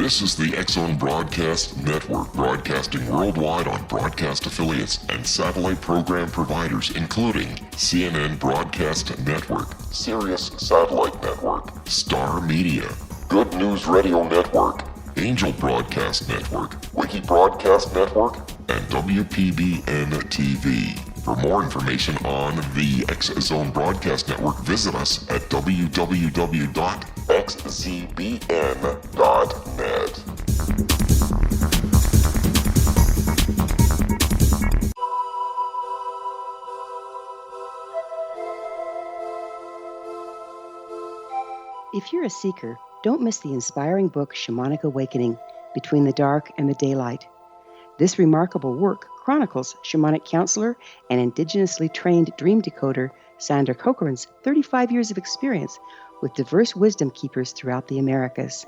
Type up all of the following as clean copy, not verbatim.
This is the X-Zone Broadcast Network, broadcasting worldwide on broadcast affiliates and satellite program providers, including CNN Broadcast Network, Sirius Satellite Network, Star Media, Good News Radio Network, Angel Broadcast Network, Wiki Broadcast Network, and WPBN TV. For more information on the X-Zone Broadcast Network, visit us at www.xzbn.net. If you're a seeker, don't miss the inspiring book Shamanic Awakening, Between the Dark and the Daylight. This remarkable work chronicles shamanic counselor and indigenously trained dream decoder Sandra Cochran's 35 years of experience with diverse wisdom keepers throughout the Americas.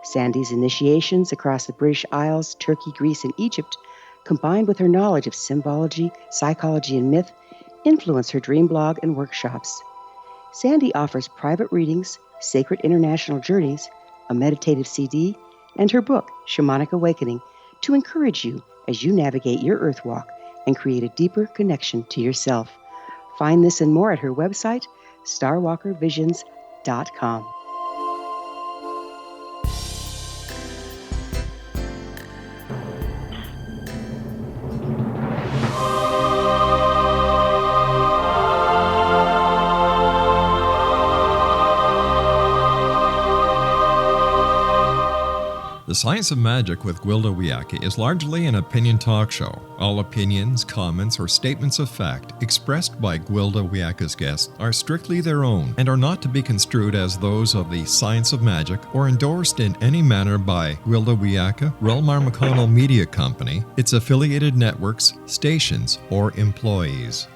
Sandy's initiations across the British Isles, Turkey, Greece, and Egypt, combined with her knowledge of symbology, psychology, and myth, influence her dream blog and workshops. Sandy offers private readings, sacred international journeys, a meditative CD, and her book, Shamanic Awakening, to encourage you as you navigate your earth walk and create a deeper connection to yourself. Find this and more at her website, starwalkervisions.com. The Science of Magic with Gwilda Wiyaka is largely an opinion talk show. All opinions, comments, or statements of fact expressed by Gwilda Wiyaka's guests are strictly their own and are not to be construed as those of the Science of Magic or endorsed in any manner by Gwilda Wiyaka, Relmar McConnell Media Company, its affiliated networks, stations, or employees.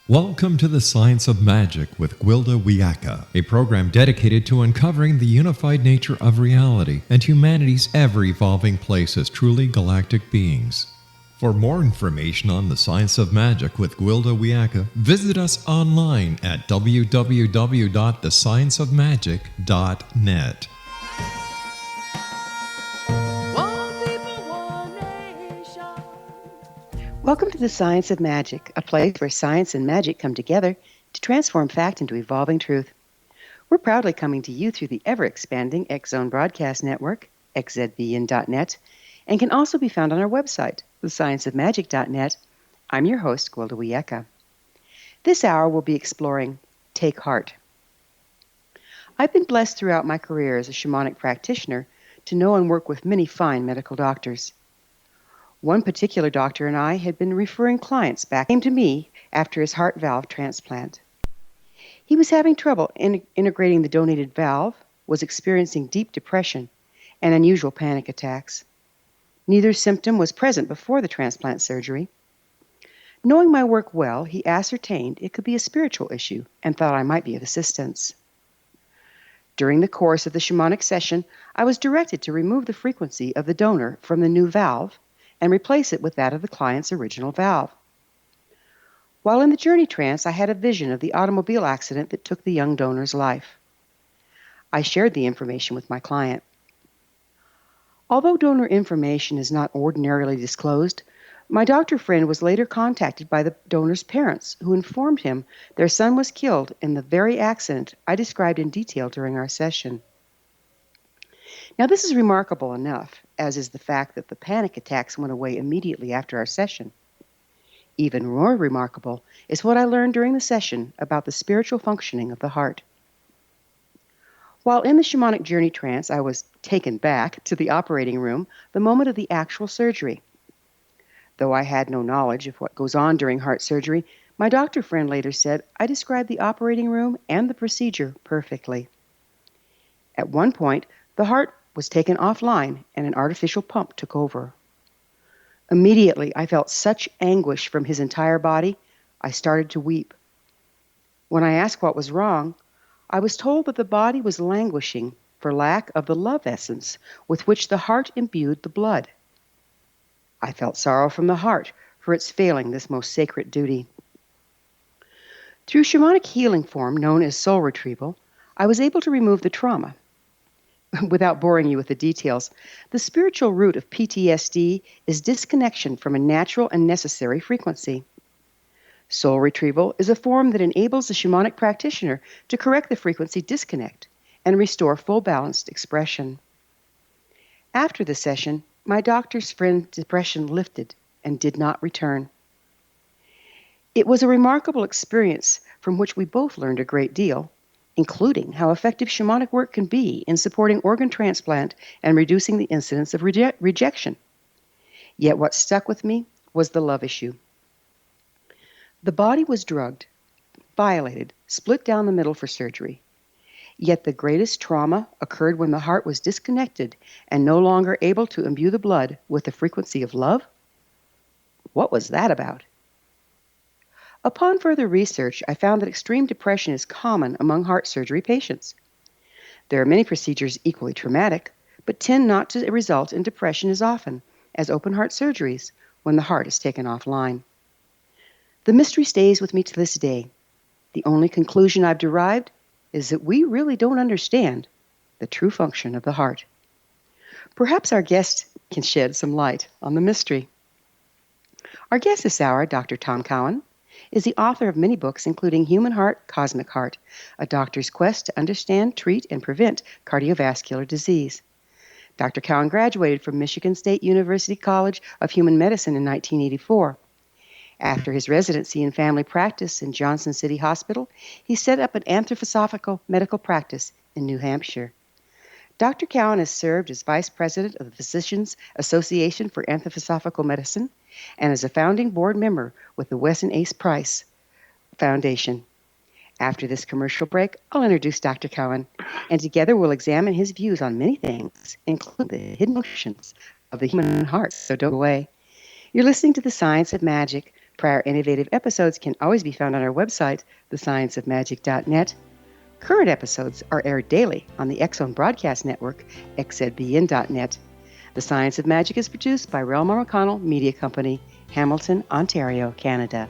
Welcome to the Science of Magic with Gwilda Wiyaka, a program dedicated to uncovering the unified nature of reality and humanity's ever-evolving place as truly galactic beings. For more information on the Science of Magic with Gwilda Wiyaka, visit us online at www.thescienceofmagic.net. Welcome to the Science of Magic, a place where science and magic come together to transform fact into evolving truth. We're proudly coming to you through the ever-expanding X-Zone Broadcast Network, xzbn.net, and can also be found on our website, thescienceofmagic.net. I'm your host, Gwilda Wiyaka. This hour we'll be exploring Take Heart. I've been blessed throughout my career as a shamanic practitioner to know and work with many fine medical doctors. One particular doctor and I had been referring clients back to me after his heart valve transplant. He was having trouble integrating the donated valve, was experiencing deep depression and unusual panic attacks. Neither symptom was present before the transplant surgery. Knowing my work well, he ascertained it could be a spiritual issue and thought I might be of assistance. During the course of the shamanic session, I was directed to remove the frequency of the donor from the new valve and replace it with that of the client's original valve. While in the journey trance, I had a vision of the automobile accident that took the young donor's life. I shared the information with my client. Although donor information is not ordinarily disclosed, my doctor friend was later contacted by the donor's parents, who informed him their son was killed in the very accident I described in detail during our session. Now, this is remarkable enough, as is the fact that the panic attacks went away immediately after our session. Even more remarkable is what I learned during the session about the spiritual functioning of the heart. While in the shamanic journey trance, I was taken back to the operating room the moment of the actual surgery. Though I had no knowledge of what goes on during heart surgery, my doctor friend later said I described the operating room and the procedure perfectly. At one point, the heart was taken offline and an artificial pump took over. Immediately, I felt such anguish from his entire body, I started to weep. When I asked what was wrong, I was told that the body was languishing for lack of the love essence with which the heart imbued the blood. I felt sorrow from the heart for its failing this most sacred duty. Through shamanic healing form known as soul retrieval, I was able to remove the trauma. Without boring you with the details, the spiritual root of PTSD is disconnection from a natural and necessary frequency. Soul retrieval is a form that enables the shamanic practitioner to correct the frequency disconnect and restore full balanced expression. After the session, my doctor's friend's depression lifted and did not return. It was a remarkable experience from which we both learned a great deal, including how effective shamanic work can be in supporting organ transplant and reducing the incidence of rejection. Yet what stuck with me was the love issue. The body was drugged, violated, split down the middle for surgery. Yet the greatest trauma occurred when the heart was disconnected and no longer able to imbue the blood with the frequency of love? What was that about? Upon further research, I found that extreme depression is common among heart surgery patients. There are many procedures equally traumatic, but tend not to result in depression as often as open heart surgeries when the heart is taken offline. The mystery stays with me to this day. The only conclusion I've derived is that we really don't understand the true function of the heart. Perhaps our guest can shed some light on the mystery. Our guest this hour, Dr. Tom Cowan, is the author of many books, including Human Heart, Cosmic Heart, A Doctor's Quest to Understand, Treat, and Prevent Cardiovascular Disease. Dr. Cowan graduated from Michigan State University College of Human Medicine in 1984. After his residency in family practice in Johnson City Hospital, he set up an Anthroposophical medical practice in New Hampshire. Dr. Cowan has served as Vice President of the Physicians Association for Anthroposophical Medicine and as a founding board member with the Weston A. Foundation. After this commercial break, I'll introduce Dr. Cowan, and together we'll examine his views on many things, including the hidden emotions of the human heart. So don't go away. You're listening to The Science of Magic. Prior innovative episodes can always be found on our website, thescienceofmagic.net. Current episodes are aired daily on the X Zone Broadcast Network, xzbn.net. The Science of Magic is produced by Rudolf McConnell Media Company, Hamilton, Ontario, Canada.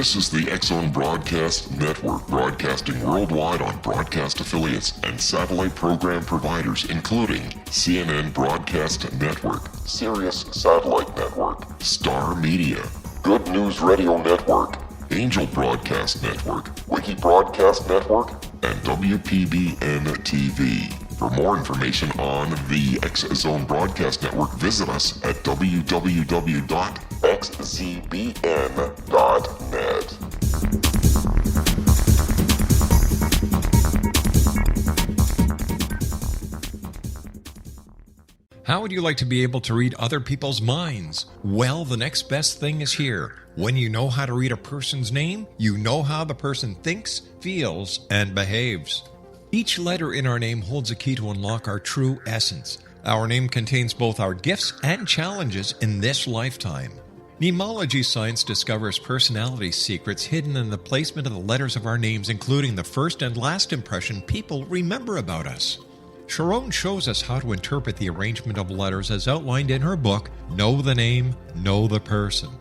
This is the X Zone Broadcast Network, broadcasting worldwide on broadcast affiliates and satellite program providers, including CNN Broadcast Network, Sirius Satellite Network, Star Media, Good News Radio Network, Angel Broadcast Network, Wiki Broadcast Network, and WPBN TV. For more information on the X Zone Broadcast Network, visit us at www.xzbn.net. How would you like to be able to read other people's minds? Well, the next best thing is here. When you know how to read a person's name, you know how the person thinks, feels, and behaves. Each letter in our name holds a key to unlock our true essence. Our name contains both our gifts and challenges in this lifetime. Mnemology science discovers personality secrets hidden in the placement of the letters of our names, including the first and last impression people remember about us. Sharon shows us how to interpret the arrangement of letters as outlined in her book, Know the Name, Know the Person.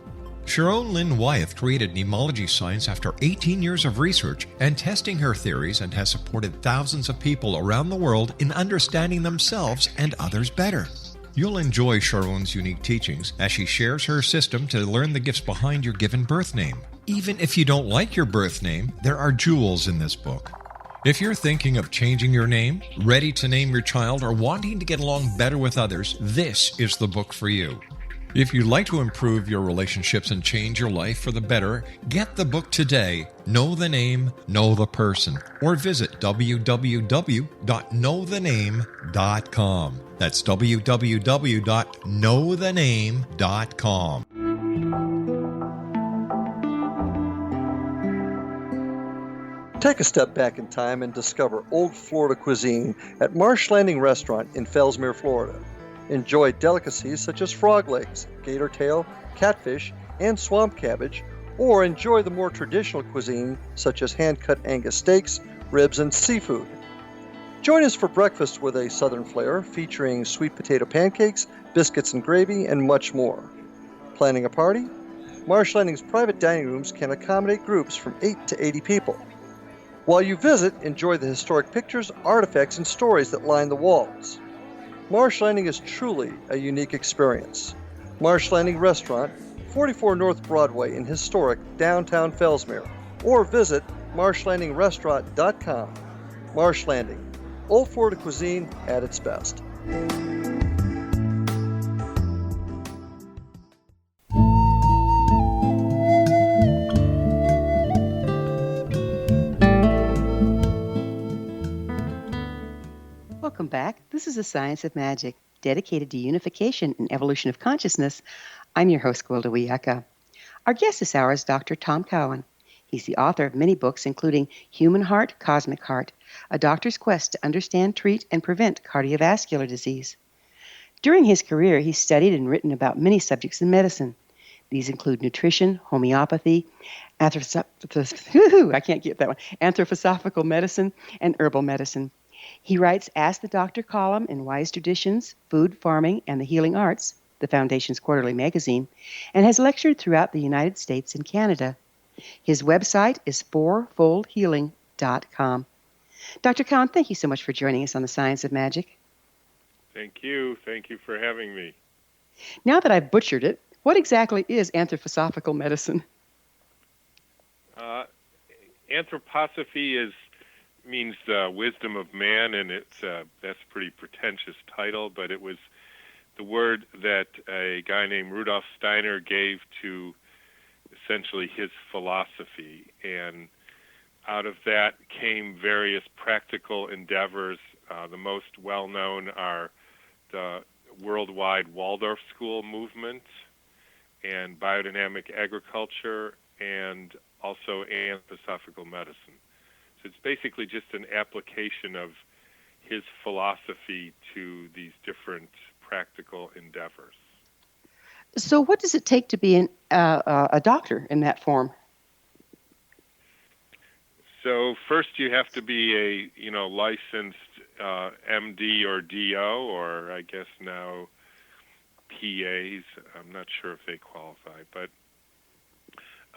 Sharon Lynn Wyeth created mnemology science after 18 years of research and testing her theories, and has supported thousands of people around the world in understanding themselves and others better. You'll enjoy Sharon's unique teachings as she shares her system to learn the gifts behind your given birth name. Even if you don't like your birth name, there are jewels in this book. If you're thinking of changing your name, ready to name your child, or wanting to get along better with others, this is the book for you. If you'd like to improve your relationships and change your life for the better, get the book today, Know the Name, Know the Person, or visit www.knowthename.com. That's www.knowthename.com. Take a step back in time and discover old Florida cuisine at Marsh Landing Restaurant in Fellsmere, Florida. Enjoy delicacies such as frog legs, gator tail, catfish, and swamp cabbage, or enjoy the more traditional cuisine such as hand-cut Angus steaks, ribs, and seafood. Join us for breakfast with a southern flair featuring sweet potato pancakes, biscuits and gravy, and much more. Planning a party? Marsh Landing's private dining rooms can accommodate groups from 8 to 80 people. While you visit, enjoy the historic pictures, artifacts, and stories that line the walls. Marsh Landing is truly a unique experience. Marsh Landing Restaurant, 44 North Broadway in historic downtown Fellsmere, or visit marshlandingrestaurant.com. Marsh Landing, old Florida cuisine at its best. Welcome back. This is The Science of Magic, dedicated to unification and evolution of consciousness. I'm your host, Gwilda Wiyaka. Our guest this hour is Dr. Tom Cowan. He's the author of many books, including Human Heart, Cosmic Heart, A Doctor's Quest to Understand, Treat, and Prevent Cardiovascular Disease. During his career, he studied and written about many subjects in medicine. These include nutrition, homeopathy, Anthroposophical Medicine, and herbal medicine. He writes Ask the Doctor column in Wise Traditions, Food, Farming, and the Healing Arts, the Foundation's quarterly magazine, and has lectured throughout the United States and Canada. His website is fourfoldhealing.com. Dr. Cowan, thank you so much for joining us on The Science of Magic. Thank you. Thank you for having me. Now that I've butchered it, what exactly is Anthroposophical Medicine? Anthroposophy means the wisdom of man, and that's a pretty pretentious title, but it was the word that a guy named Rudolf Steiner gave to essentially his philosophy, and out of that came various practical endeavors. The most well-known are the worldwide Waldorf School movement and biodynamic agriculture, and also anthroposophical medicine. So it's basically just an application of his philosophy to these different practical endeavors. So what does it take to be a doctor in that form? So first you have to be a licensed MD or DO, or I guess now PAs. I'm not sure if they qualify, but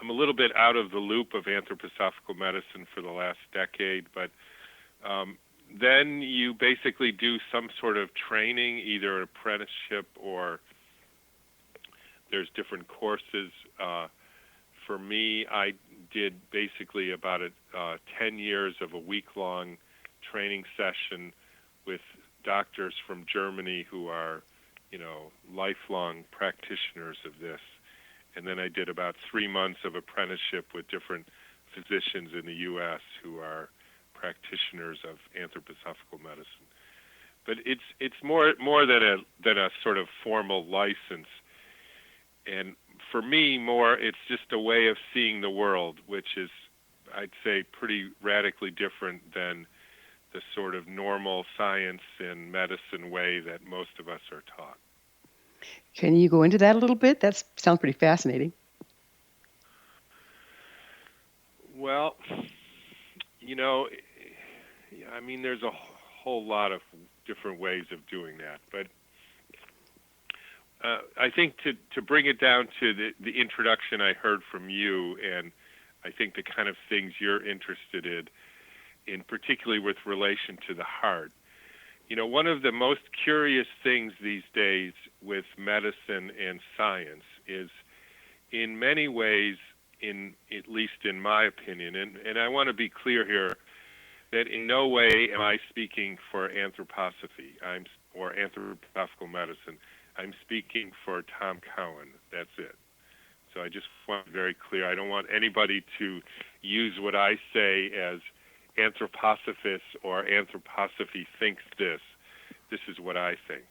I'm a little bit out of the loop of anthroposophical medicine for the last decade, but then you basically do some sort of training, either an apprenticeship or there's different courses. For me, I did basically about 10 years of a week-long training session with doctors from Germany who are, lifelong practitioners of this. And then I did about 3 months of apprenticeship with different physicians in the U.S. who are practitioners of anthroposophical medicine. But it's more than a sort of formal license. And for me, it's just a way of seeing the world, which is, I'd say, pretty radically different than the sort of normal science and medicine way that most of us are taught. Can you go into that a little bit? That sounds pretty fascinating. Well, there's a whole lot of different ways of doing that. But I think to bring it down to the introduction I heard from you, and I think the kind of things you're interested in particularly with relation to the heart. One of the most curious things these days with medicine and science is, in many ways, at least in my opinion, and I want to be clear here, that in no way am I speaking for anthroposophy or anthroposophical medicine. I'm speaking for Tom Cowan. That's it. So I just want to be very clear. I don't want anybody to use what I say as anthroposophists or anthroposophy thinks this. This is what I think.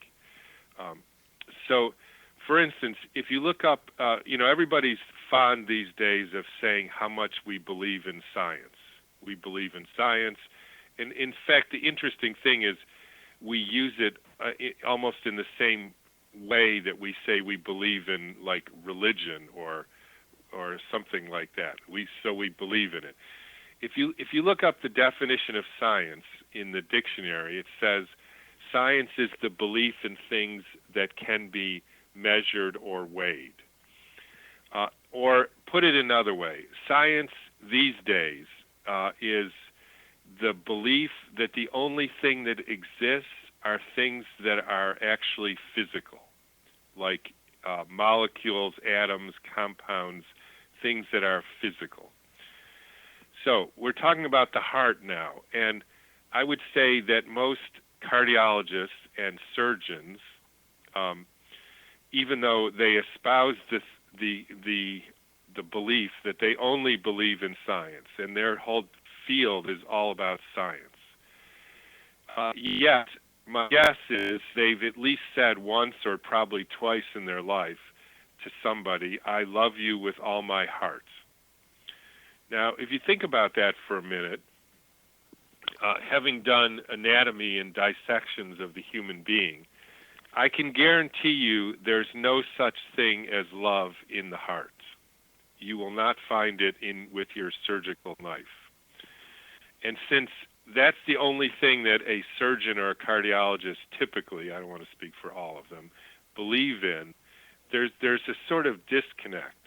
So, for instance, if you look up, everybody's fond these days of saying how much we believe in science. We believe in science. And in fact, the interesting thing is we use it almost in the same way that we say we believe in, like, religion or something like that. So we believe in it. If you look up the definition of science in the dictionary, it says science is the belief in things that can be measured or weighed. Or put it another way, science these days is the belief that the only thing that exists are things that are actually physical, like molecules, atoms, compounds, things that are physical. So we're talking about the heart now, and I would say that most cardiologists and surgeons, even though they espouse the belief that they only believe in science, and their whole field is all about science, yet my guess is they've at least said once or probably twice in their life to somebody, "I love you with all my heart." Now, if you think about that for a minute, having done anatomy and dissections of the human being, I can guarantee you there's no such thing as love in the heart. You will not find it with your surgical knife. And since that's the only thing that a surgeon or a cardiologist typically, I don't want to speak for all of them, believe in, there's a sort of disconnect.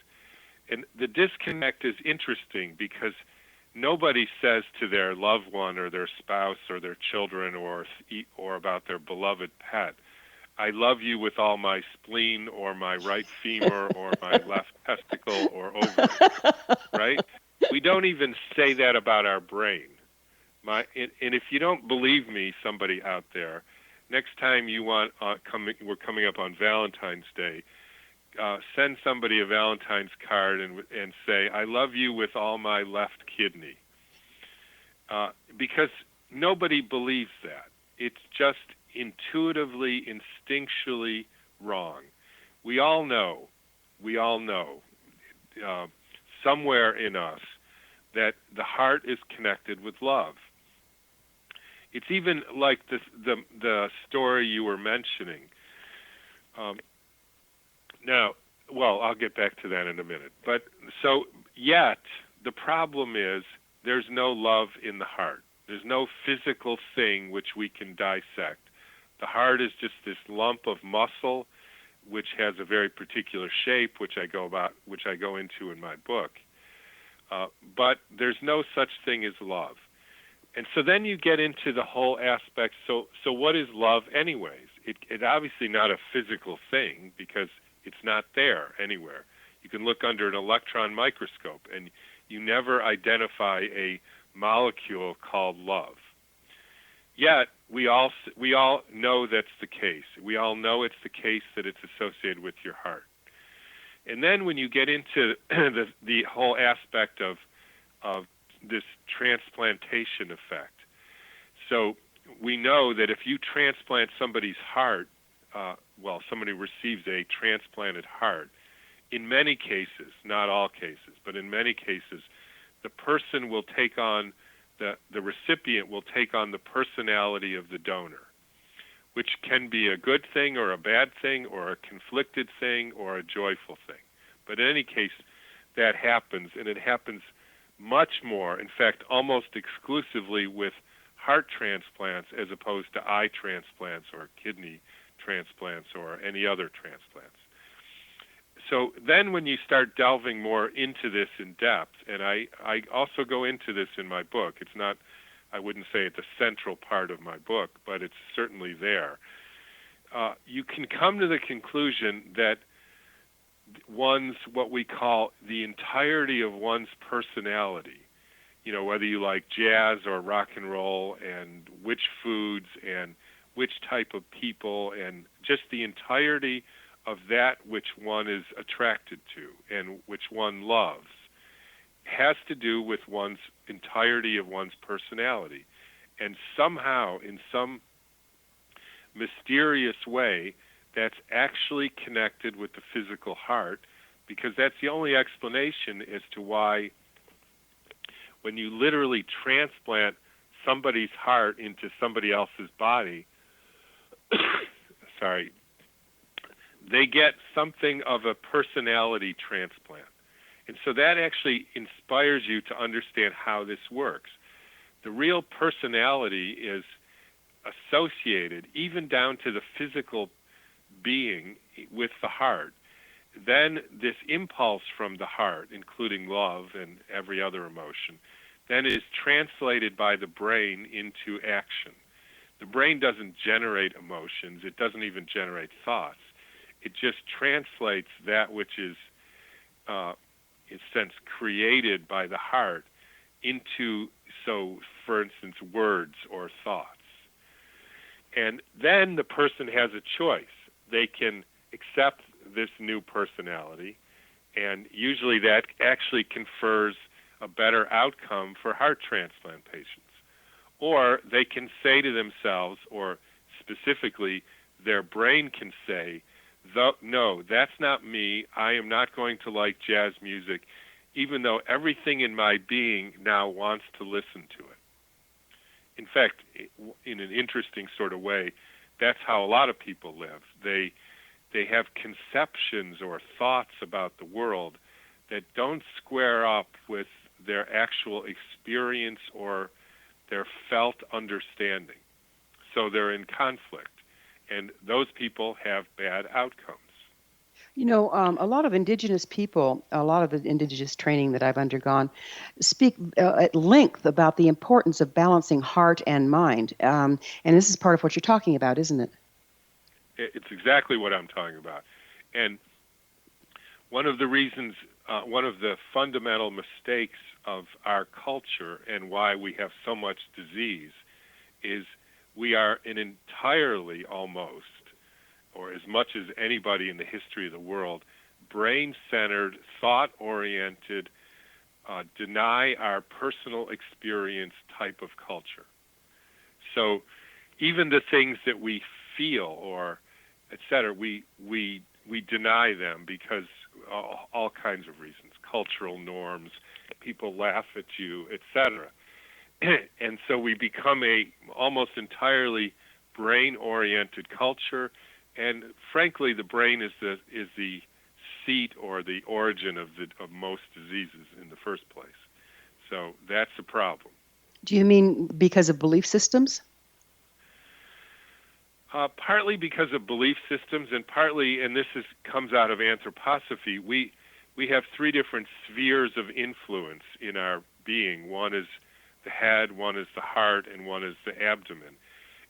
And the disconnect is interesting because nobody says to their loved one or their spouse or their children or about their beloved pet, "I love you with all my spleen or my right femur or my left testicle or ovary," right? We don't even say that about our brain. And if you don't believe me, somebody out there, next time you want, we're coming up on Valentine's Day, send somebody a Valentine's card and say, "I love you with all my left kidney." Because nobody believes that. It's just intuitively, instinctually wrong. We all know, somewhere in us that the heart is connected with love. It's even like the story you were mentioning. Now, well, I'll get back to that in a minute. But so yet the problem is there's no love in the heart. There's no physical thing which we can dissect. The heart is just this lump of muscle which has a very particular shape, which I go into in my book. But there's no such thing as love. And so then you get into the whole aspect. So what is love anyways? It's obviously not a physical thing because it's not there anywhere. You can look under an electron microscope and you never identify a molecule called love. Yet we all know that's the case. We all know it's the case that it's associated with your heart. And then when you get into the whole aspect of this transplantation effect, so we know that if you transplant somebody's heart, somebody receives a transplanted heart, in many cases, not all cases, but in many cases, the person will take on, the recipient will take on the personality of the donor, which can be a good thing or a bad thing or a conflicted thing or a joyful thing. But in any case, that happens, and it happens much more, in fact, almost exclusively with heart transplants as opposed to eye transplants or kidney transplants or any other transplants. So then when you start delving more into this in depth, and I also go into this in my book, it's not, I wouldn't say it's a central part of my book, but it's certainly there, you can come to the conclusion that what we call the entirety of one's personality, whether you like jazz or rock and roll and which foods and which type of people, and just the entirety of that which one is attracted to and which one loves has to do with one's entirety of one's personality. And somehow, in some mysterious way, that's actually connected with the physical heart, because that's the only explanation as to why when you literally transplant somebody's heart into somebody else's body, sorry, they get something of a personality transplant. And so that actually inspires you to understand how this works. The real personality is associated, even down to the physical being, with the heart. Then this impulse from the heart, including love and every other emotion, then is translated by the brain into action. The brain doesn't generate emotions. It doesn't even generate thoughts. It just translates that which is, in a sense, created by the heart into, so for instance, words or thoughts. And then the person has a choice. They can accept this new personality, and usually that actually confers a better outcome for heart transplant patients. Or they can say to themselves, or specifically their brain can say, no, that's not me. I am not going to like jazz music, even though everything in my being now wants to listen to it. In fact, in an interesting sort of way, that's how a lot of people live. They have conceptions or thoughts about the world that don't square up with their actual experience or their felt understanding. So they're in conflict, and those people have bad outcomes. You know, a lot of indigenous people, a lot of the indigenous training that I've undergone, speak at length about the importance of balancing heart and mind. And this is part of what you're talking about, isn't it? It's exactly what I'm talking about. And one of the reasons, one of the fundamental mistakes of our culture and why we have so much disease is we are an entirely, almost, or as much as anybody in the history of the world, brain-centered, thought-oriented, deny our personal experience type of culture. So even the things that we feel or et cetera, we deny them because all kinds of reasons, cultural norms, people laugh at you, et cetera. And so we become a almost entirely brain-oriented culture. And frankly, the brain is the seat or the origin of most diseases in the first place. So that's the problem. Do you mean because of belief systems? Partly because of belief systems, and partly, and this comes out of anthroposophy, we have three different spheres of influence in our being. One is the head, one is the heart, and one is the abdomen.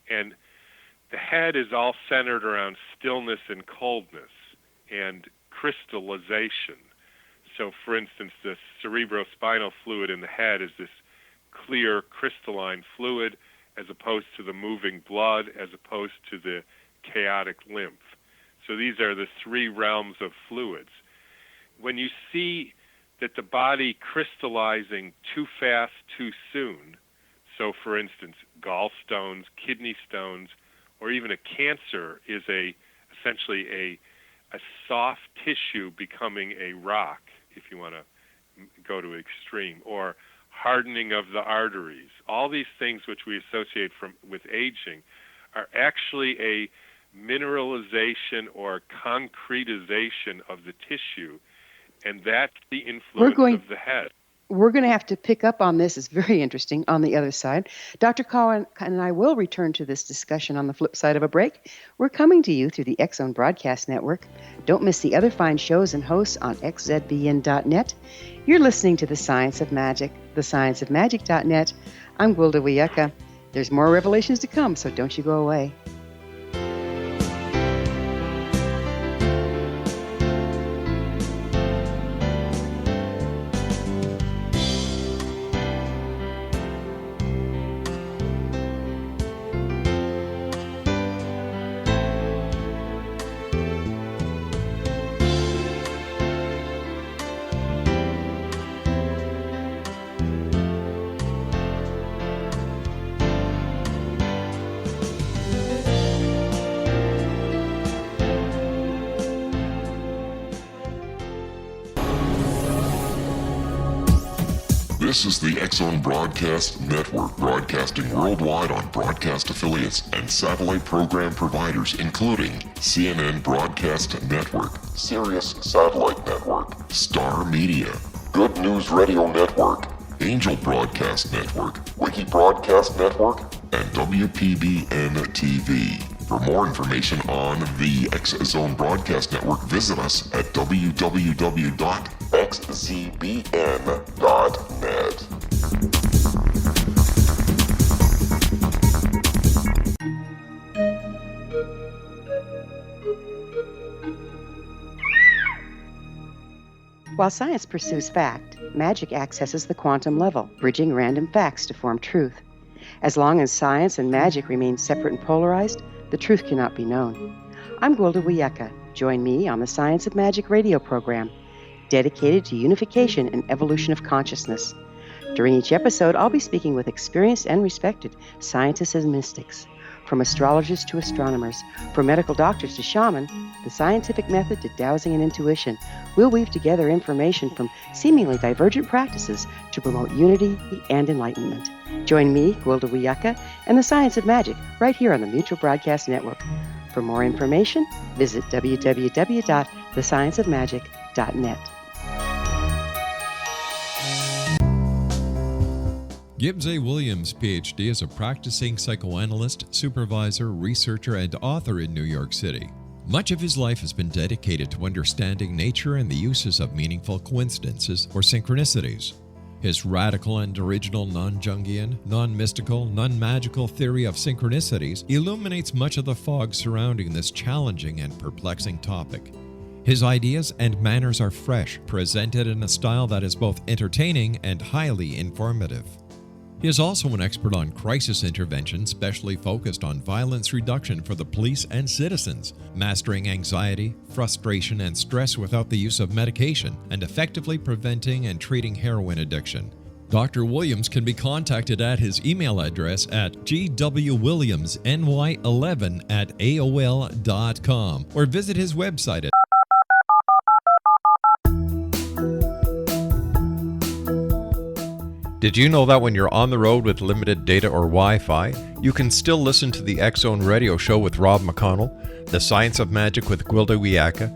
And the head is all centered around stillness and coldness and crystallization. So, for instance, the cerebrospinal fluid in the head is this clear crystalline fluid as opposed to the moving blood, as opposed to the chaotic lymph. So these are the three realms of fluids. When you see that the body crystallizing too fast, too soon, so for instance, gallstones, kidney stones, or even a cancer is essentially a soft tissue becoming a rock, if you want to go to extreme, or hardening of the arteries. All these things which we associate with aging are actually a mineralization or concretization of the tissue, and that's the influence of the head. We're going to have to pick up on this. It's very interesting on the other side. Dr. Cowan and I will return to this discussion on the flip side of a break. We're coming to you through the X-Zone Broadcast Network. Don't miss the other fine shows and hosts on xzbn.net. You're listening to The Science of Magic, thescienceofmagic.net. I'm Gwilda Wiyaka. There's more revelations to come, so don't you go away. This is the X-Zone Broadcast Network, broadcasting worldwide on broadcast affiliates and satellite program providers, including CNN Broadcast Network, Sirius Satellite Network, Star Media, Good News Radio Network, Angel Broadcast Network, Wiki Broadcast Network, and WPBN TV. For more information on the X-Zone Broadcast Network, visit us at www.xzbn.net. While science pursues fact, magic accesses the quantum level, bridging random facts to form truth. As long as science and magic remain separate and polarized, the truth cannot be known. I'm Gwilda Wiyaka. Join me on the Science of Magic radio program, dedicated to unification and evolution of consciousness. During each episode, I'll be speaking with experienced and respected scientists and mystics. From astrologers to astronomers, from medical doctors to shaman, the scientific method to dowsing and intuition, we'll weave together information from seemingly divergent practices to promote unity and enlightenment. Join me, Gwilda Wiyaka, and the Science of Magic right here on the Mutual Broadcast Network. For more information, visit www.thescienceofmagic.net. Gibbs A. Williams, Ph.D., is a practicing psychoanalyst, supervisor, researcher, and author in New York City. Much of his life has been dedicated to understanding nature and the uses of meaningful coincidences or synchronicities. His radical and original non-Jungian, non-mystical, non-magical theory of synchronicities illuminates much of the fog surrounding this challenging and perplexing topic. His ideas and manners are fresh, presented in a style that is both entertaining and highly informative. He is also an expert on crisis intervention, specially focused on violence reduction for the police and citizens, mastering anxiety, frustration, and stress without the use of medication, and effectively preventing and treating heroin addiction. Dr. Williams can be contacted at his email address at gwwilliamsny11@aol.com or visit his website at Did you know that when you're on the road with limited data or Wi-Fi, you can still listen to the X-Zone Radio Show with Rob McConnell, The Science of Magic with Gwilda Wiyaka,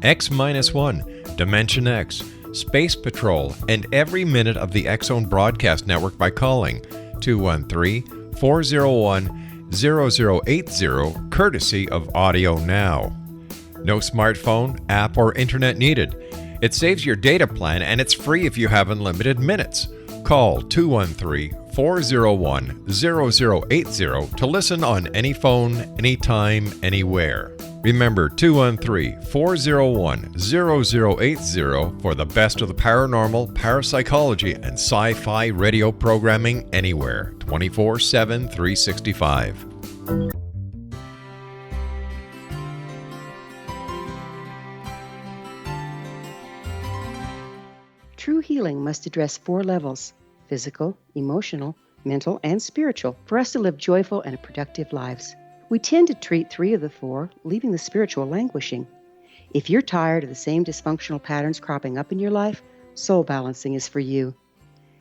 X-1, Dimension X, Space Patrol, and every minute of the X-Zone Broadcast Network by calling 213-401-0080, courtesy of Audio Now. No smartphone, app, or internet needed. It saves your data plan and it's free if you have unlimited minutes. Call 213-401-0080 to listen on any phone, anytime, anywhere. Remember 213-401-0080 for the best of the paranormal, parapsychology, and sci-fi radio programming anywhere, 24/7, 365. True healing must address 4 levels: physical, emotional, mental, and spiritual, for us to live joyful and productive lives. We tend to treat 3 of the 4, leaving the spiritual languishing. If you're tired of the same dysfunctional patterns cropping up in your life, Soul Balancing is for you.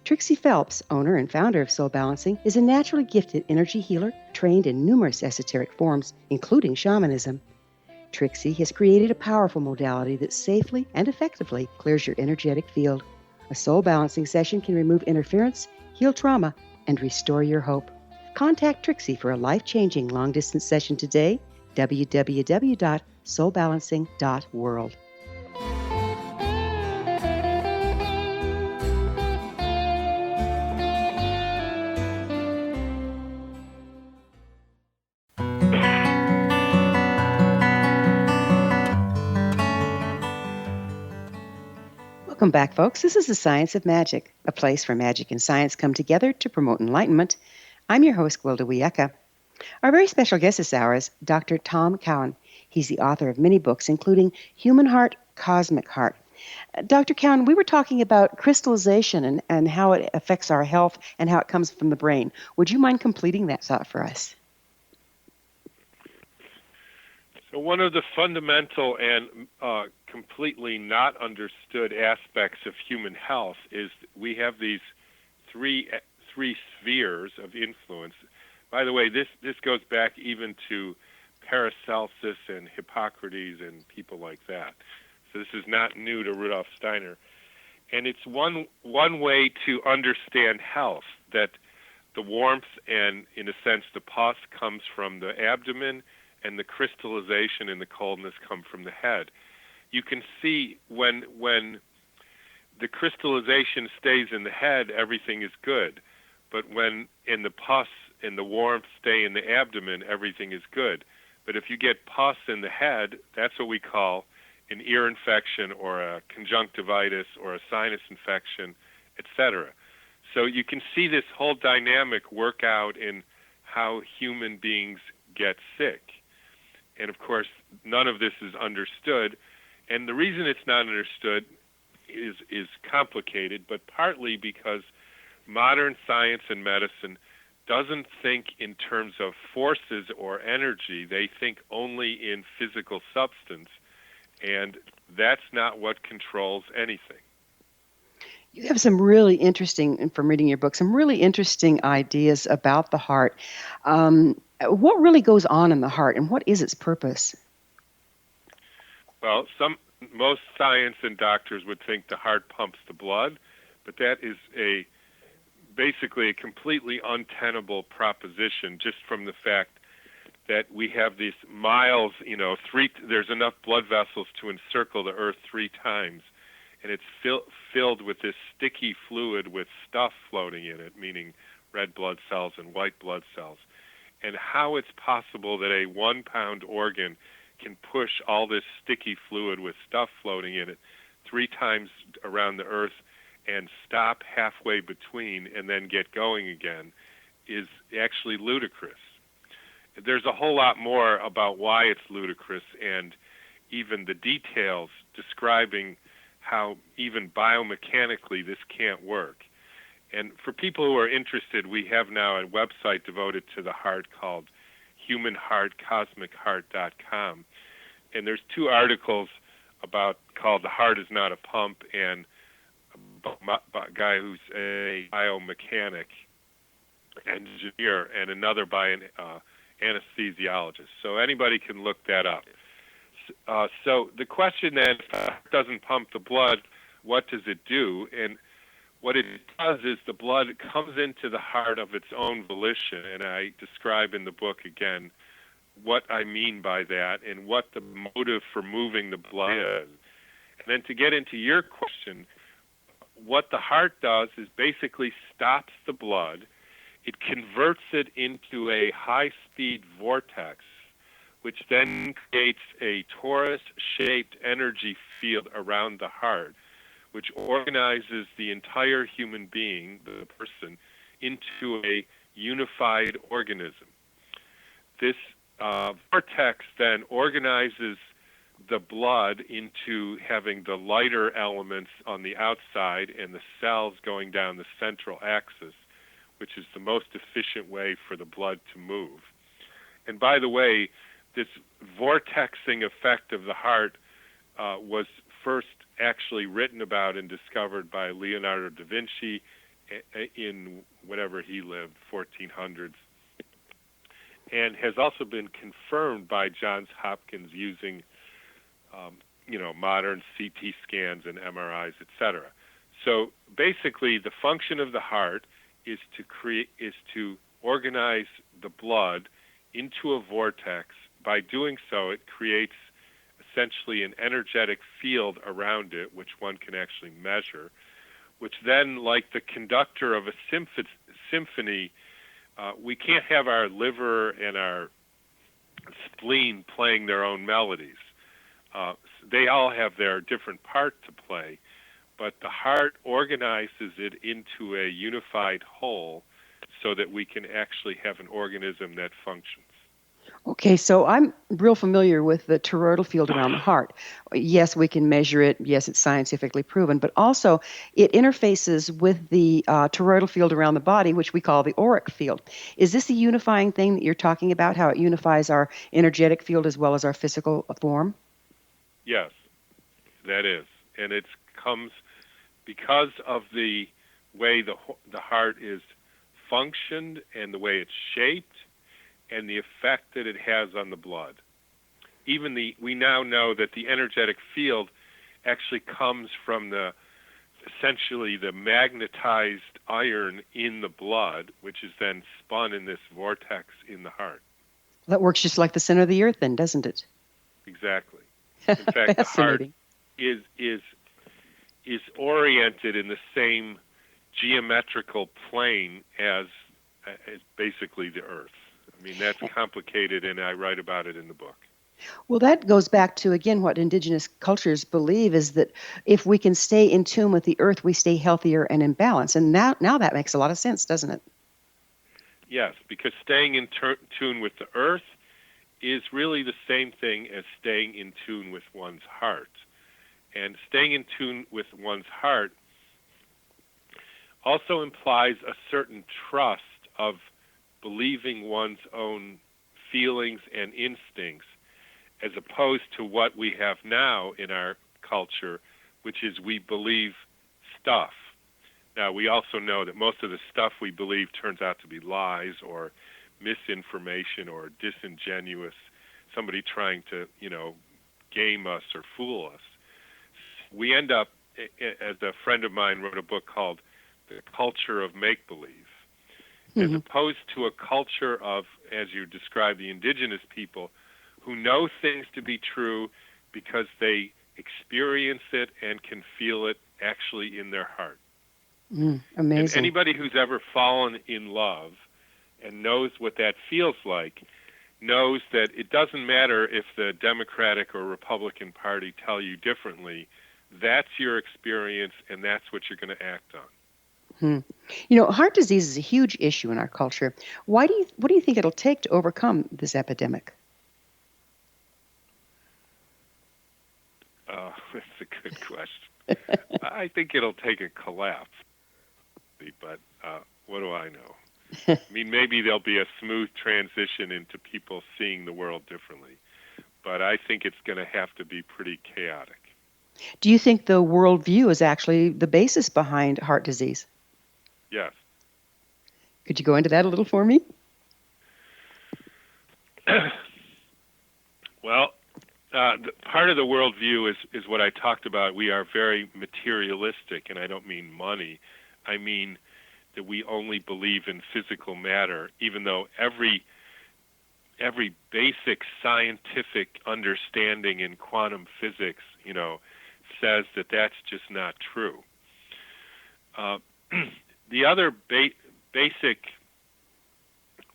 Trixie Phelps, owner and founder of Soul Balancing, is a naturally gifted energy healer trained in numerous esoteric forms, including shamanism. Trixie has created a powerful modality that safely and effectively clears your energetic field. A soul balancing session can remove interference, heal trauma, and restore your hope. Contact Trixie for a life-changing long-distance session today, www.soulbalancing.world. Welcome back, folks. This is the Science of Magic, a place where magic and science come together to promote enlightenment. I'm your host, Gwilda Wiyaka. Our very special guest this hour is Dr. Tom Cowan. He's the author of many books, including Human Heart, Cosmic Heart. Dr. Cowan, we were talking about crystallization and how it affects our health and how it comes from the brain. Would you mind completing that thought for us? So one of the fundamental and completely not understood aspects of human health is we have these three spheres of influence. By the way, this goes back even to Paracelsus and Hippocrates and people like that. So this is not new to Rudolf Steiner. And it's one way to understand health, that the warmth and, in a sense, the pus comes from the abdomen, and the crystallization and the coldness come from the head. You can see when the crystallization stays in the head, everything is good. But when in the pus and the warmth stay in the abdomen, everything is good. But if you get pus in the head, that's what we call an ear infection or a conjunctivitis or a sinus infection, etc. So you can see this whole dynamic work out in how human beings get sick. And of course, none of this is understood. And the reason it's not understood is complicated, but partly because modern science and medicine doesn't think in terms of forces or energy. They think only in physical substance, and that's not what controls anything. You have some really interesting, from reading your book, some really interesting ideas about the heart. What really goes on in the heart, and what is its purpose? Well, most science and doctors would think the heart pumps the blood, but that is basically a completely untenable proposition, just from the fact that we have these miles, there's enough blood vessels to encircle the earth 3 times, and it's filled with this sticky fluid with stuff floating in it, meaning red blood cells and white blood cells. And how it's possible that a 1-pound organ can push all this sticky fluid with stuff floating in it 3 times around the earth and stop halfway between and then get going again is actually ludicrous. There's a whole lot more about why it's ludicrous, and even the details describing how even biomechanically this can't work. And for people who are interested, we have now a website devoted to the heart called humanheartcosmicheart.com. And there's 2 articles called The Heart is Not a Pump, and a guy who's a biomechanic engineer, and another by an anesthesiologist. So anybody can look that up. So the question then, if the heart doesn't pump the blood, what does it do? And what it does is the blood comes into the heart of its own volition, and I describe in the book again what I mean by that and what the motive for moving the blood is. And then to get into your question, what the heart does is basically stops the blood. It converts it into a high-speed vortex, which then creates a torus-shaped energy field around the heart, which organizes the entire human being, the person, into a unified organism. This vortex then organizes the blood into having the lighter elements on the outside and the cells going down the central axis, which is the most efficient way for the blood to move. And by the way, this vortexing effect of the heart was first actually written about and discovered by Leonardo da Vinci in whenever he lived, 1400s, and has also been confirmed by Johns Hopkins using modern CT scans and MRIs, etc. So basically, the function of the heart is to organize the blood into a vortex. By doing so, it creates essentially an energetic field around it, which one can actually measure, which then, like the conductor of a symphony, we can't have our liver and our spleen playing their own melodies. They all have their different part to play, but the heart organizes it into a unified whole so that we can actually have an organism that functions. Okay, so I'm real familiar with the toroidal field around the heart. Yes, we can measure it. Yes, it's scientifically proven, but also it interfaces with the toroidal field around the body, which we call the auric field. Is this the unifying thing that you're talking about, how it unifies our energetic field as well as our physical form? Yes, that is. And it comes because of the way the heart is functioned and the way it's shaped and the effect that it has on the blood. We now know that the energetic field actually comes from essentially the magnetized iron in the blood, which is then spun in this vortex in the heart. That works just like the center of the earth then, doesn't it? Exactly. In fact, the heart Fascinating. is oriented in the same geometrical plane as basically the earth. I mean, that's complicated, and I write about it in the book. Well, that goes back to, again, what indigenous cultures believe is that if we can stay in tune with the earth, we stay healthier and in balance. And now that makes a lot of sense, doesn't it? Yes, because staying in tune with the earth is really the same thing as staying in tune with one's heart. And staying in tune with one's heart also implies a certain trust of believing one's own feelings and instincts, as opposed to what we have now in our culture, which is we believe stuff. Now, we also know that most of the stuff we believe turns out to be lies or misinformation or disingenuous, somebody trying to, game us or fool us. We end up, as a friend of mine wrote a book called The Culture of Make-Believe, as opposed to a culture of, as you describe, the indigenous people, who know things to be true because they experience it and can feel it actually in their heart. Amazing. And anybody who's ever fallen in love and knows what that feels like knows that it doesn't matter if the Democratic or Republican Party tell you differently. That's your experience, and that's what you're going to act on. Heart disease is a huge issue in our culture. What do you think it'll take to overcome this epidemic? That's a good question. I think it'll take a collapse, but what do I know? I mean, maybe there'll be a smooth transition into people seeing the world differently, but I think it's going to have to be pretty chaotic. Do you think the worldview is actually the basis behind heart disease? Yes. Could you go into that a little for me? Well, part of the worldview is what I talked about. We are very materialistic, and I don't mean money. I mean that we only believe in physical matter, even though every basic scientific understanding in quantum physics, says that that's just not true. The other basic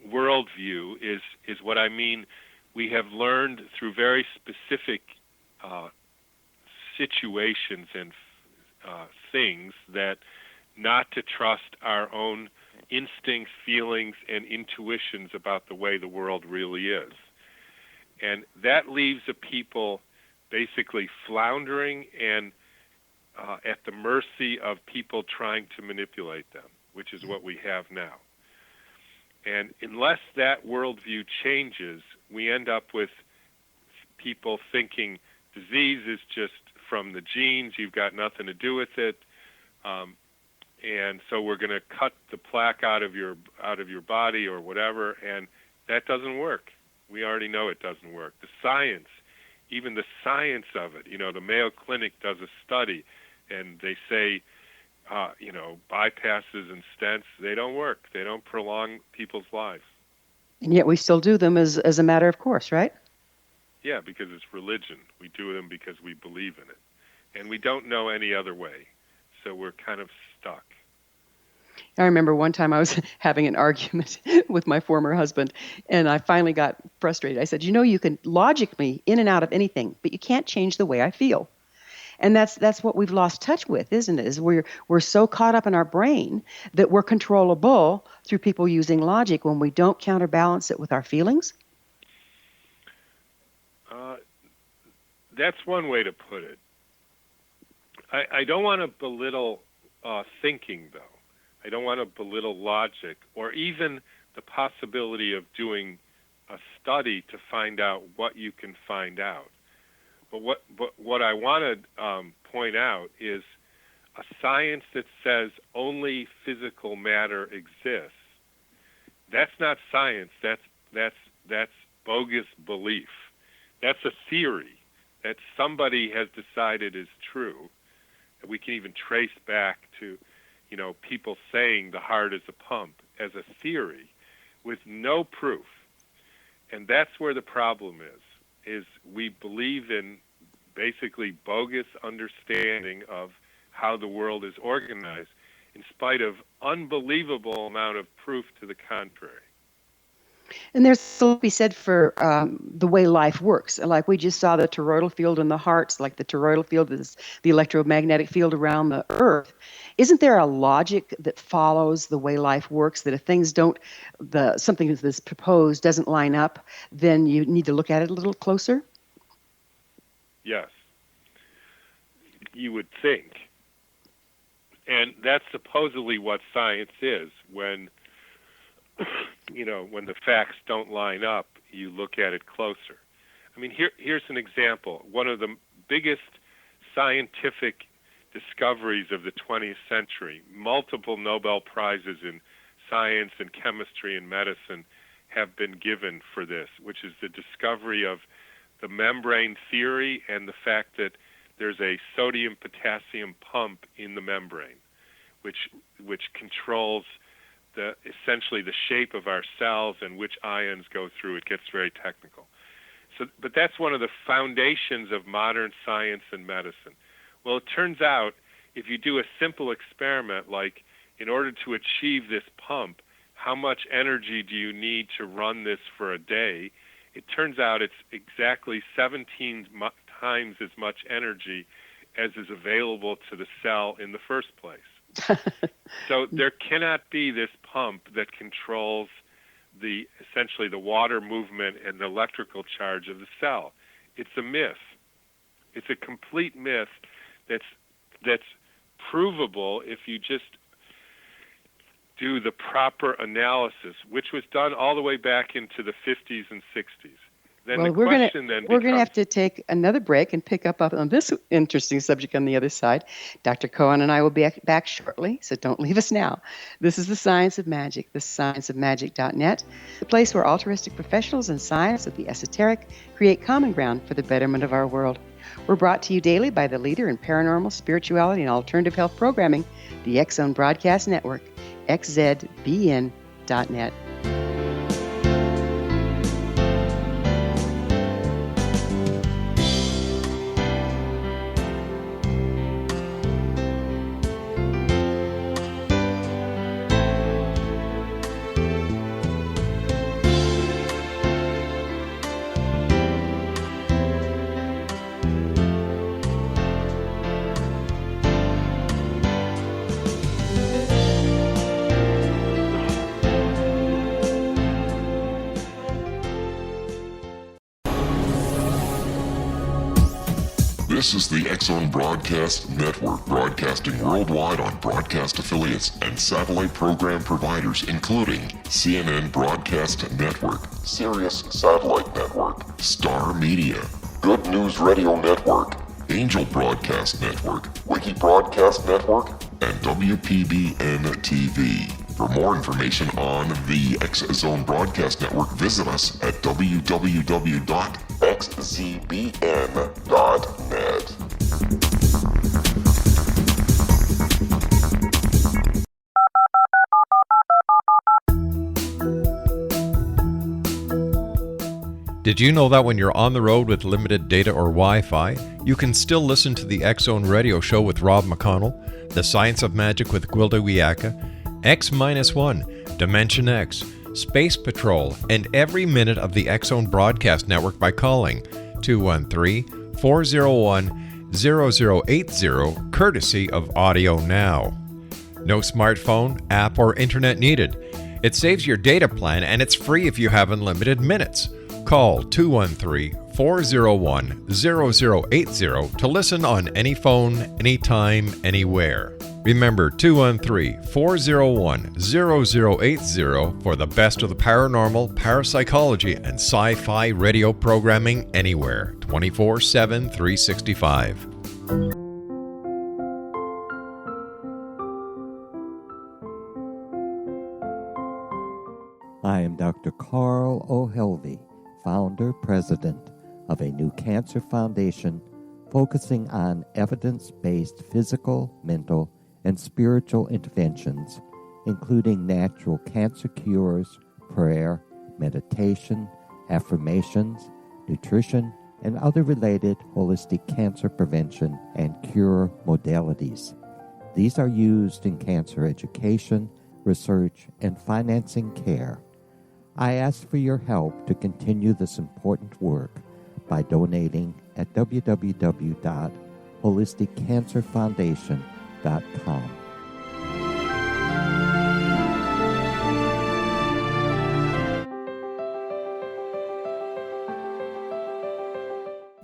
worldview is what I mean. We have learned through very specific situations and things that not to trust our own instincts, feelings, and intuitions about the way the world really is. And that leaves a people basically floundering and at the mercy of people trying to manipulate them, which is what we have now. And unless that worldview changes, we end up with people thinking disease is just from the genes, you've got nothing to do with it, and so we're going to cut the plaque out of your body or whatever, and that doesn't work. We already know it doesn't work. The science, even the science of it, the Mayo Clinic does a study, and they say, bypasses and stents, they don't work. They don't prolong people's lives. And yet we still do them as a matter of course, right? Yeah, because it's religion. We do them because we believe in it. And we don't know any other way. So we're kind of stuck. I remember one time I was having an argument with my former husband, and I finally got frustrated. I said, you can logic me in and out of anything, but you can't change the way I feel. And that's what we've lost touch with, isn't it? Is we're so caught up in our brain that we're controllable through people using logic when we don't counterbalance it with our feelings? That's one way to put it. I don't want to belittle thinking, though. I don't want to belittle logic or even the possibility of doing a study to find out what you can find out. But what I want to point out is A science that says only physical matter exists, that's not science. That's bogus belief. That's a theory that somebody has decided is true. And we can even trace back to, people saying the heart is a pump as a theory with no proof. And that's where the problem is we believe in basically bogus understanding of how the world is organized in spite of unbelievable amount of proof to the contrary. And there's still to be said for the way life works. Like we just saw the toroidal field in the hearts, like the toroidal field is the electromagnetic field around the earth. Isn't there a logic that follows the way life works, that if things something that's proposed doesn't line up, then you need to look at it a little closer? Yes. You would think. And that's supposedly what science is. When the facts don't line up, you look at it closer. I mean, here's an example. One of the biggest scientific discoveries of the 20th century, multiple Nobel Prizes in science and chemistry and medicine have been given for this, which is the discovery of the membrane theory and the fact that there's a sodium-potassium pump in the membrane, which controls essentially the shape of our cells and which ions go through. It gets very technical. But that's one of the foundations of modern science and medicine. Well, it turns out if you do a simple experiment like, in order to achieve this pump, how much energy do you need to run this for a day? It turns out it's exactly 17 times as much energy as is available to the cell in the first place. So there cannot be this pump that controls essentially the water movement and the electrical charge of the cell. It's a myth. It's a complete myth that's provable if you just do the proper analysis, which was done all the way back into the 50s and 60s. Then we're going to have to take another break and pick up on this interesting subject on the other side. Dr. Cowan and I will be back shortly, so don't leave us now. This is The Science of Magic, thescienceofmagic.net, the place where altruistic professionals and science of the esoteric create common ground for the betterment of our world. We're brought to you daily by the leader in paranormal, spirituality, and alternative health programming, the X Zone Broadcast Network, xzbn.net. This is the X Zone Broadcast Network, broadcasting worldwide on broadcast affiliates and satellite program providers, including CNN Broadcast Network, Sirius Satellite Network, Star Media, Good News Radio Network, Angel Broadcast Network, Wiki Broadcast Network, and WPBN TV. For more information on the X Zone Broadcast Network, visit us at www.xzbn.net. Did you know that when you're on the road with limited data or Wi-Fi, you can still listen to the X Zone Radio Show with Rob McConnell, The Science of Magic with Gwilda Wiyaka, X-1, Dimension X, Space Patrol, and every minute of the X Zone Broadcast Network by calling 213-401-0080, courtesy of Audio Now. No smartphone, app, or internet needed. It saves your data plan and it's free if you have unlimited minutes. Call 213-401-0080 to listen on any phone, anytime, anywhere. Remember 213-401-0080 for the best of the paranormal, parapsychology, and sci-fi radio programming anywhere, 24/7, 365. Dr. Carl O'Helvey, founder, president of a new cancer foundation focusing on evidence-based physical, mental, and spiritual interventions, including natural cancer cures, prayer, meditation, affirmations, nutrition, and other related holistic cancer prevention and cure modalities. These are used in cancer education, research, and financing care. I ask for your help to continue this important work by donating at www.holisticcancerfoundation.com.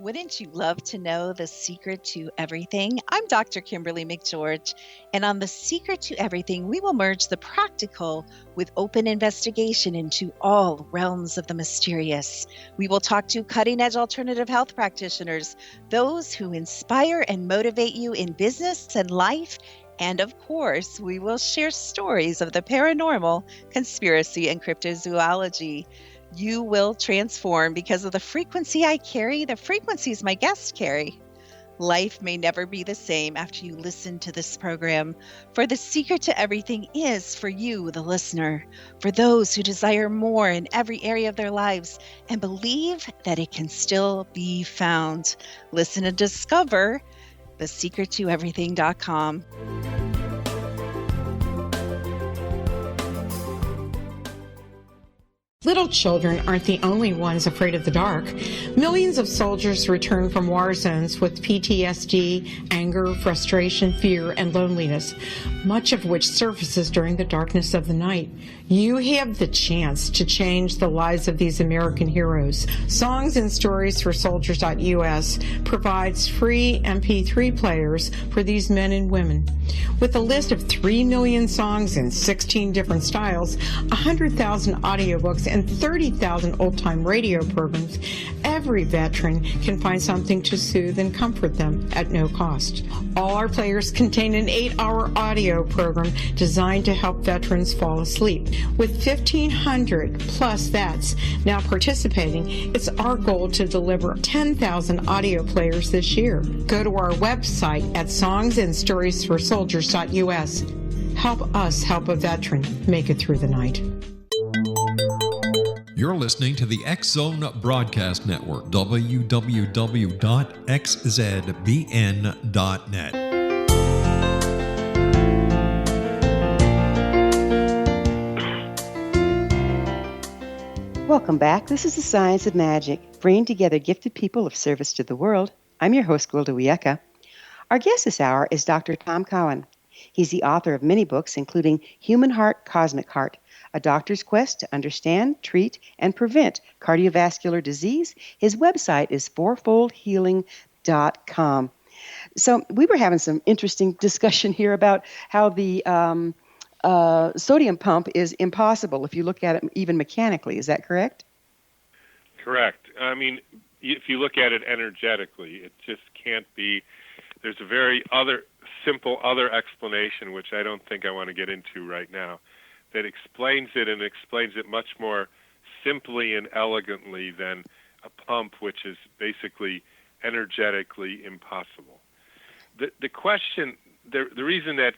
Wouldn't you love to know the secret to everything? I'm Dr. Kimberly McGeorge, and on The Secret to Everything, we will merge the practical with open investigation into all realms of the mysterious. We will talk to cutting-edge alternative health practitioners, those who inspire and motivate you in business and life, and of course, we will share stories of the paranormal, conspiracy, and cryptozoology. You will transform because of the frequency I carry, the frequencies my guests carry. Life may never be the same after you listen to this program, for the secret to everything is for you, the listener, for those who desire more in every area of their lives and believe that it can still be found. Listen and discover thesecrettoeverything.com. Little children aren't the only ones afraid of the dark. Millions of soldiers return from war zones with PTSD, anger, frustration, fear, and loneliness, much of which surfaces during the darkness of the night. You have the chance to change the lives of these American heroes. Songs and Stories for Soldiers.us provides free MP3 players for these men and women. With a list of 3 million songs in 16 different styles, 100,000 audiobooks, and 30,000 old-time radio programs, every veteran can find something to soothe and comfort them at no cost. All our players contain an 8-hour audio program designed to help veterans fall asleep. With 1,500 plus vets now participating, it's our goal to deliver 10,000 audio players this year. Go to our website at songsandstoriesforsoldiers.us. Help us help a veteran make it through the night. You're listening to the X-Zone Broadcast Network, www.xzbn.net. Welcome back. This is the Science of Magic, bringing together gifted people of service to the world. I'm your host, Gwilda Wiyaka. Our guest this hour is Dr. Tom Cowan. He's the author of many books, including Human Heart, Cosmic Heart, A Doctor's Quest to Understand, Treat, and Prevent Cardiovascular Disease. His website is fourfoldhealing.com. So we were having some interesting discussion here about how the sodium pump is impossible if you look at it even mechanically. Is that correct? Correct. I mean, if you look at it energetically, it just can't be. There's a very simple other explanation, which I don't think I want to get into right now, that explains it and explains it much more simply and elegantly than a pump, which is basically energetically impossible. The question, the reason that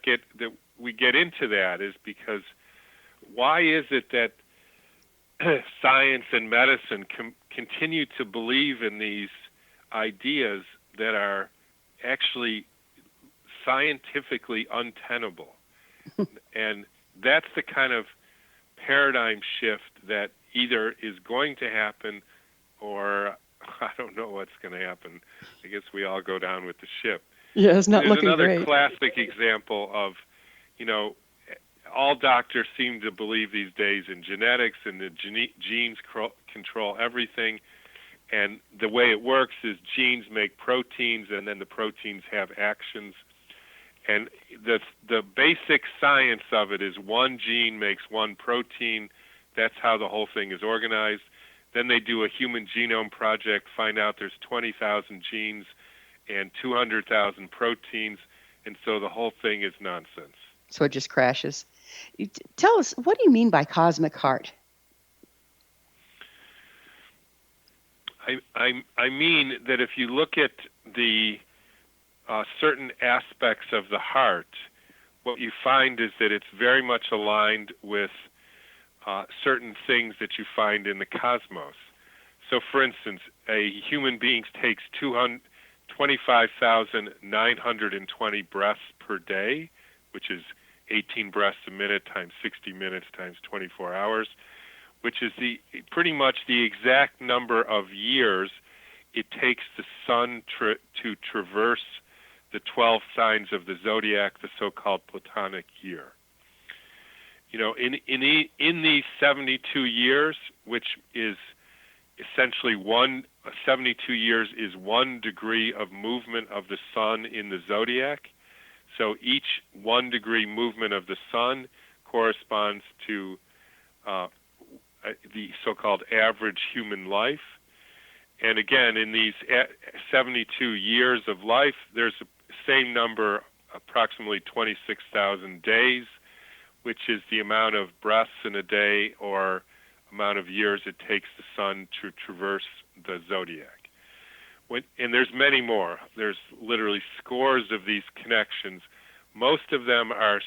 we get into that is because why is it that science and medicine continue to believe in these ideas that are actually scientifically untenable? And that's the kind of paradigm shift that either is going to happen or I don't know what's going to happen. I guess we all go down with the ship. Yeah, it's not looking another great. Classic example of, all doctors seem to believe these days in genetics and the genes control everything. And the way it works is genes make proteins and then the proteins have actions. And the basic science of it is one gene makes one protein. That's how the whole thing is organized. Then they do a human genome project, find out there's 20,000 genes and 200,000 proteins, and so the whole thing is nonsense. So it just crashes. Tell us, what do you mean by cosmic heart? I mean that if you look at the certain aspects of the heart, what you find is that it's very much aligned with certain things that you find in the cosmos. So, for instance, a human being takes 25,920 breaths per day, which is 18 breaths a minute times 60 minutes times 24 hours, which is pretty much the exact number of years it takes the sun to traverse the 12 signs of the zodiac, the so-called Platonic year. You know, in these 72 years, which is essentially 72 years is 1 degree of movement of the sun in the zodiac. So each 1 degree movement of the sun corresponds to the so-called average human life. And again, in these 72 years of life, there's the same number, approximately 26,000 days, which is the amount of breaths in a day or amount of years it takes the sun to traverse the zodiac. And there's many more. There's literally scores of these connections. Most of them are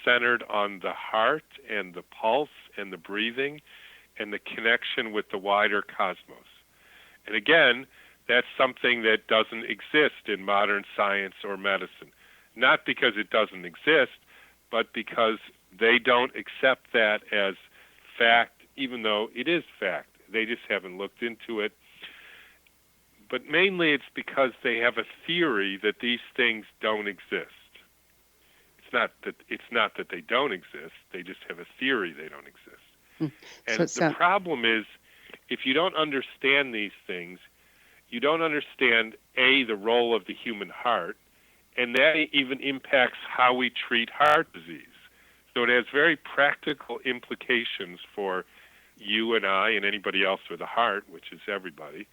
centered on the heart and the pulse and the breathing and the connection with the wider cosmos. And again, that's something that doesn't exist in modern science or medicine. Not because it doesn't exist, but because they don't accept that as fact, even though it is fact. They just haven't looked into it. But mainly it's because they have a theory that these things don't exist. It's not that they don't exist. They just have a theory they don't exist. And the problem is, if you don't understand these things, you don't understand, A, the role of the human heart, and that even impacts how we treat heart disease. So it has very practical implications for you and I and anybody else with a heart, which is everybody.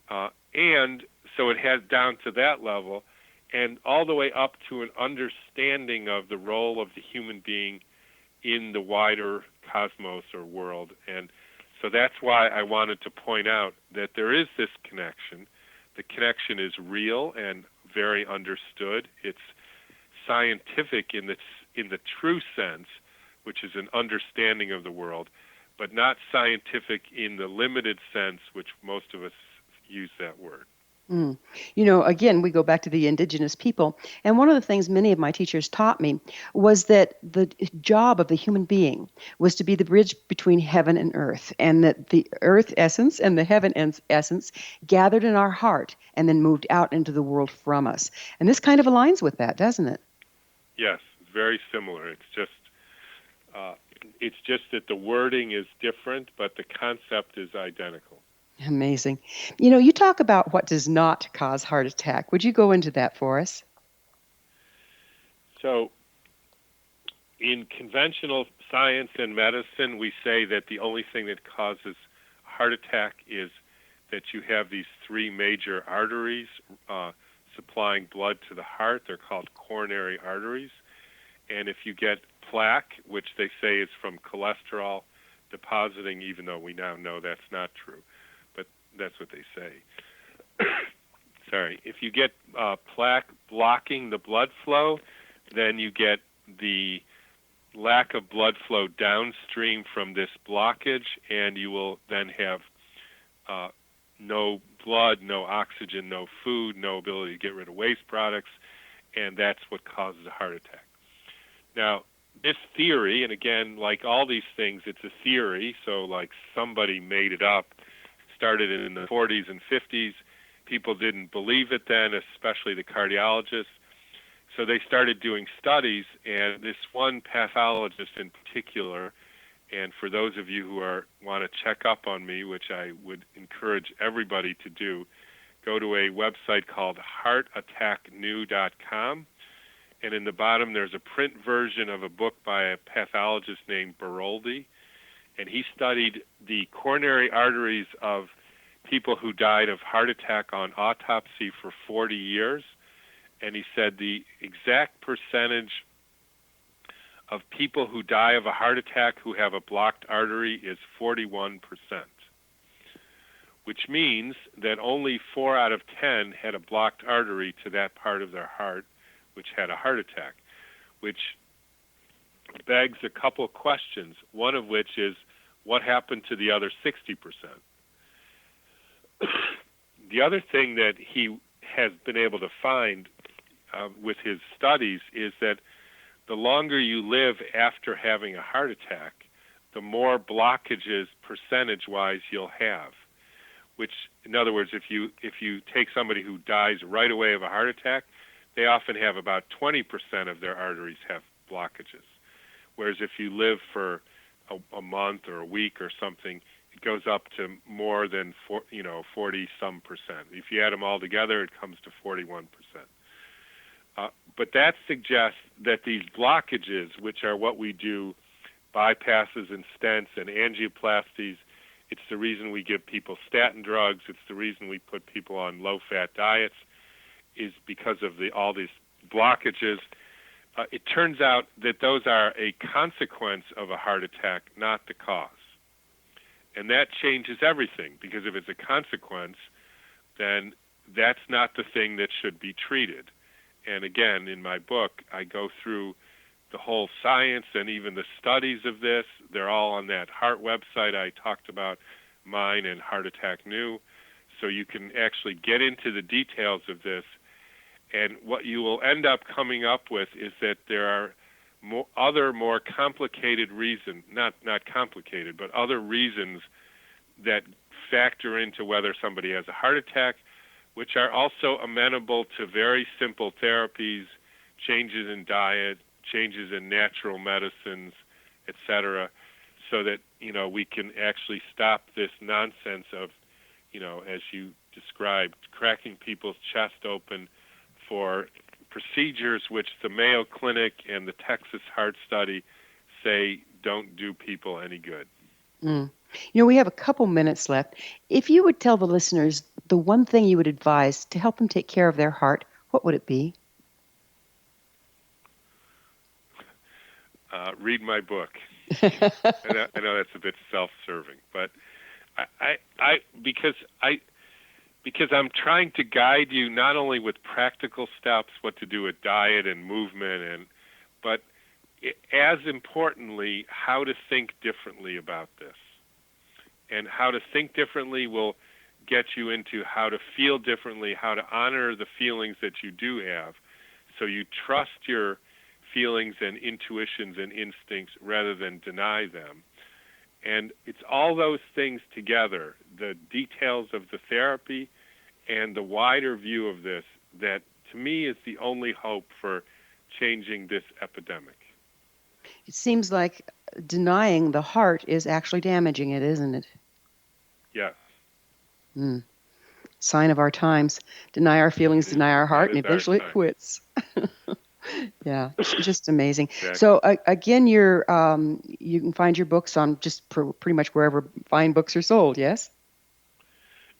And so it has down to that level and all the way up to an understanding of the role of the human being in the wider cosmos or world. And so that's why I wanted to point out that there is this connection. The connection is real and very understood. It's scientific in the true sense, which is an understanding of the world, but not scientific in the limited sense, which most of us use that word. You know, again, we go back to the indigenous people. And one of the things many of my teachers taught me was that the job of the human being was to be the bridge between heaven and earth, and that the earth essence and the heaven essence gathered in our heart and then moved out into the world from us. And this kind of aligns with that, doesn't it? Yes, very similar. It's just that the wording is different, but the concept is identical. Amazing. You know, you talk about what does not cause heart attack. Would you go into that for us? So, in conventional science and medicine, we say that the only thing that causes heart attack is that you have these 3 major arteries supplying blood to the heart. They're called coronary arteries. And if you get plaque, which they say is from cholesterol depositing, even though we now know that's not true, but that's what they say. Sorry. If you get plaque blocking the blood flow, then you get the lack of blood flow downstream from this blockage, and you will then have no blood, no oxygen, no food, no ability to get rid of waste products, and that's what causes a heart attack. Now, this theory, and again, like all these things, it's a theory, so like somebody made it up, started in the 40s and 50s. People didn't believe it then, especially the cardiologists. So they started doing studies, and this one pathologist in particular, and for those of you who want to check up on me, which I would encourage everybody to do, go to a website called heartattacknew.com. And in the bottom, there's a print version of a book by a pathologist named Baroldi. And he studied the coronary arteries of people who died of heart attack on autopsy for 40 years. And he said the exact percentage of people who die of a heart attack who have a blocked artery is 41%, which means that only 4 out of 10 had a blocked artery to that part of their heart, which had a heart attack, which begs a couple questions, one of which is, what happened to the other 60%? The other thing that he has been able to find with his studies is that the longer you live after having a heart attack, the more blockages percentage-wise you'll have. Which, in other words, if you take somebody who dies right away of a heart attack, they often have about 20% of their arteries have blockages. Whereas if you live for a month or a week or something, it goes up to more than 40-some percent. If you add them all together, it comes to 41%. But that suggests that these blockages, which are what we do, bypasses and stents and angioplasties, it's the reason we give people statin drugs, it's the reason we put people on low-fat diets, is because of all these blockages. It turns out that those are a consequence of a heart attack, not the cause. And that changes everything, because if it's a consequence, then that's not the thing that should be treated. And again, in my book, I go through the whole science and even the studies of this. They're all on that heart website I talked about, mine and Heart Attack New. So you can actually get into the details of this. And what you will end up coming up with is that there are other more complicated reasons, not complicated, but other reasons that factor into whether somebody has a heart attack, which are also amenable to very simple therapies, changes in diet, changes in natural medicines, etc., so that, we can actually stop this nonsense of, as you described, cracking people's chest open for procedures which the Mayo Clinic and the Texas Heart Study say don't do people any good. We have a couple minutes left. If you would tell the listeners the one thing you would advise to help them take care of their heart, what would it be? Read my book. I know that's a bit self-serving, but because I'm trying to guide you not only with practical steps, what to do with diet and movement, but as importantly, how to think differently about this. And how to think differently will get you into how to feel differently, how to honor the feelings that you do have, so you trust your feelings and intuitions and instincts rather than deny them. And it's all those things together, the details of the therapy and the wider view of this, that to me is the only hope for changing this epidemic. It seems like denying the heart is actually damaging it, isn't it? Yes. Sign of our times. Deny our feelings, deny our heart, and eventually it quits. Yeah, it's just amazing. Exactly. So again, you can find your books on just pretty much wherever fine books are sold. Yes.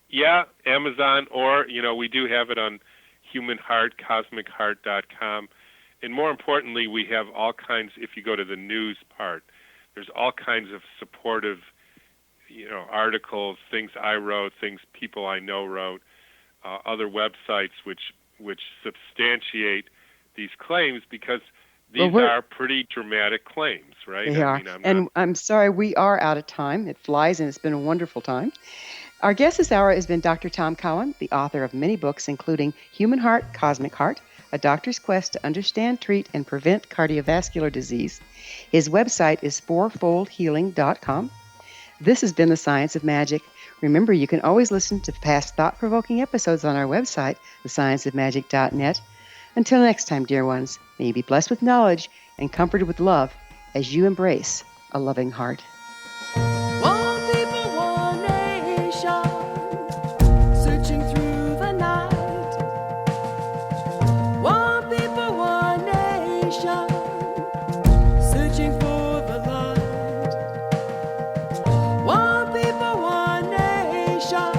Yeah, Amazon, or we do have it on Human Heart, CosmicHeart.com, and more importantly, we have all kinds. If you go to the news part, there's all kinds of supportive, articles, things I wrote, things people I know wrote, other websites which substantiate these claims, because these are pretty dramatic claims, right? They are. I'm sorry, we are out of time. It flies, and it's been a wonderful time. Our guest this hour has been Dr. Tom Cowan, the author of many books, including Human Heart, Cosmic Heart, A Doctor's Quest to Understand, Treat, and Prevent Cardiovascular Disease. His website is fourfoldhealing.com. This has been The Science of Magic. Remember, you can always listen to past thought-provoking episodes on our website, thescienceofmagic.net. Until next time, dear ones, may you be blessed with knowledge and comforted with love as you embrace a loving heart. One people, one nation, searching through the night. One people, one nation, searching for the light. One people, one nation.